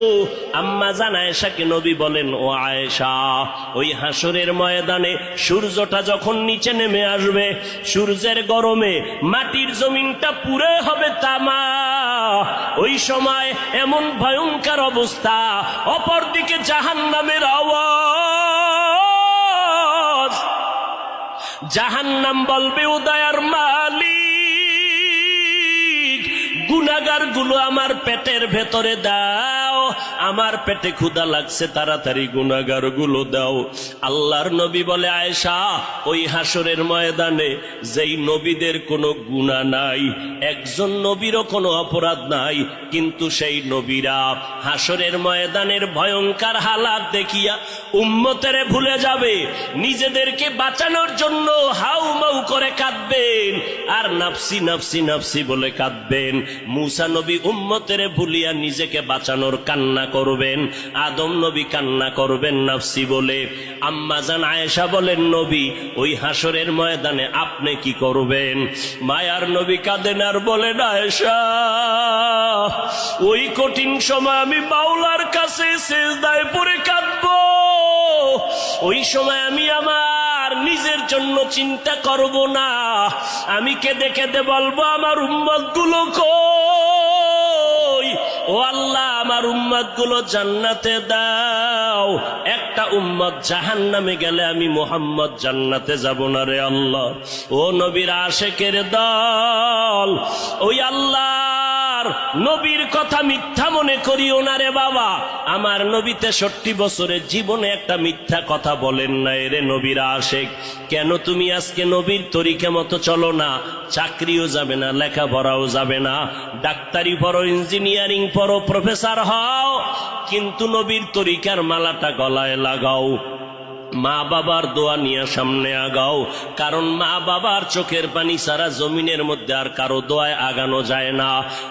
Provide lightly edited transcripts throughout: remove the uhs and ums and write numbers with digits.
আম্মা জান আয়েশাকে নবী বলেন, ও আয়েশা, ওই হাসরের ময়দানে সূর্যটা যখন নিচে নেমে আসবে, সূর্যের গরমে মাটির জমিনটা পুরে হবে তামা। ওই সময় এমন ভয়ঙ্কর অবস্থা, অপরদিকে জাহান্নামের আওয়াজ। জাহান্নাম বলবে, ও দয়ার মালিক, গুনাহগার গুলো আমার পেটের ভেতরে দাও, আমার পেটে ক্ষুধা লাগছে, তাড়াতাড়ি গুনাহগার গুলো দাও। আল্লাহর নবী বলে, আয়েশা, ওই হাসরের ময়দানে যেই নবীদের কোনো গুনাহ নাই, একজন নবীরও কোনো অপরাধ নাই, কিন্তু সেই নবীরা হাসরের ময়দানের ভয়ঙ্কর হালাত দেখিয়া উম্মতেরে ভুলে যাবে, নিজেদেরকে বাঁচানোর জন্য হাউমাউ করে কাঁদবেন আর নাফসি নাফসি নাফসি বলে কাঁদবেন। মূসা নবী উম্মতেরে ভুলিয়া নিজেকে বাঁচানোর কান্না করবেন, আদম নবী কান্না করবেন নাফসি বলে। আম্মা জান আয়েশা বলেন, নবী, ওই হাসরের ময়দানে আপনি কি করবেন? মায়ার নবী কাঁদেন আর বলেন, আয়েশা, ওই কঠিন সময় আমি মাওলার কাছে সিজদায় পড়ে কাঁদবো। ওই সময় আমি আমার নিজের জন্য চিন্তা করব না, আমি কেঁদে কেঁদে বলবো, আমার উম্মত গুলো কই? ও আল্লাহ, আমার উম্মত গুলো জান্নাতে দাও। একটা উম্মত জাহান্নামে গেলে আমি মুহাম্মদ জান্নাতে যাব না রে আল্লাহ। ও নবীর আশেকের দল, ওই আল্লাহর নবীর কথা মিথ্যা মনে করিও না রে বাবা। আমার নবী 63 বছরের জীবনে একটা মিথ্যা কথা বলেন না রে নবীর আশেক। কেন তুমি আজকে নবীর তরিকা মতো চলো না? চাকরিও যাবে না, লেখাপড়াও যাবে না, ডাক্তারি পড়ো, ইঞ্জিনিয়ারিং পড়ো, প্রফেসর হও, কিন্তু নবীর তরিকার মালাটা গলায় লাগাও, মা বাবার দোয়া নিয়ে সামনে আগাও। কারণ মা বাবার চোখের পানি সারা জমিনের মধ্যে আর কারো দোয়ায় আগানো যায় না।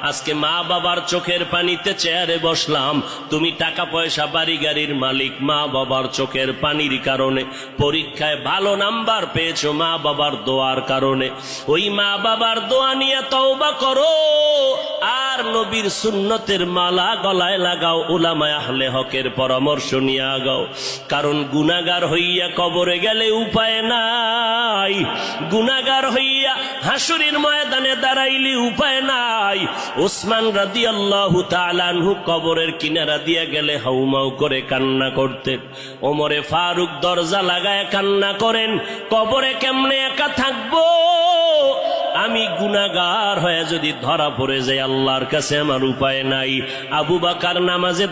আজকে মা বাবার চোখের পানিতে চেয়ারে বসলাম, তুমি টাকা পয়সা বাড়ি গাড়ির মালিক, মা বাবার চোখের পানির কারণে। পরীক্ষায় ভালো নাম্বার পেয়েছো মা বাবার দোয়ার কারণে। ওই মা বাবার দোয়া নিয়ে তওবা করো আর নবীর সুন্নতের মালা গলায় লাগাও, উলামায়ে আহলে হকের পরামর্শ নিয়ে আগাও। কারণ গুনাহগার হইয়া কবরে গেলে উপায় নাই, গুনাহগার হইয়া হাসরের ময়দানে দাঁড়াইলে উপায় নাই। ওসমান রাদিয়াল্লাহু তাআলা আনহু কবরের কিনারা দিয়া গেলে হাউমাউ করে কান্না করতেন। ওমরে ফারুক দরজা লাগায় কান্না করেন, কবরে কেমনে একা থাকবো, আমি গুনাহগার হয়ে যদি ধরা পড়ে যাই, আল্লাহর কাছে আমার উপায় নাই। আবু বকর নামাজে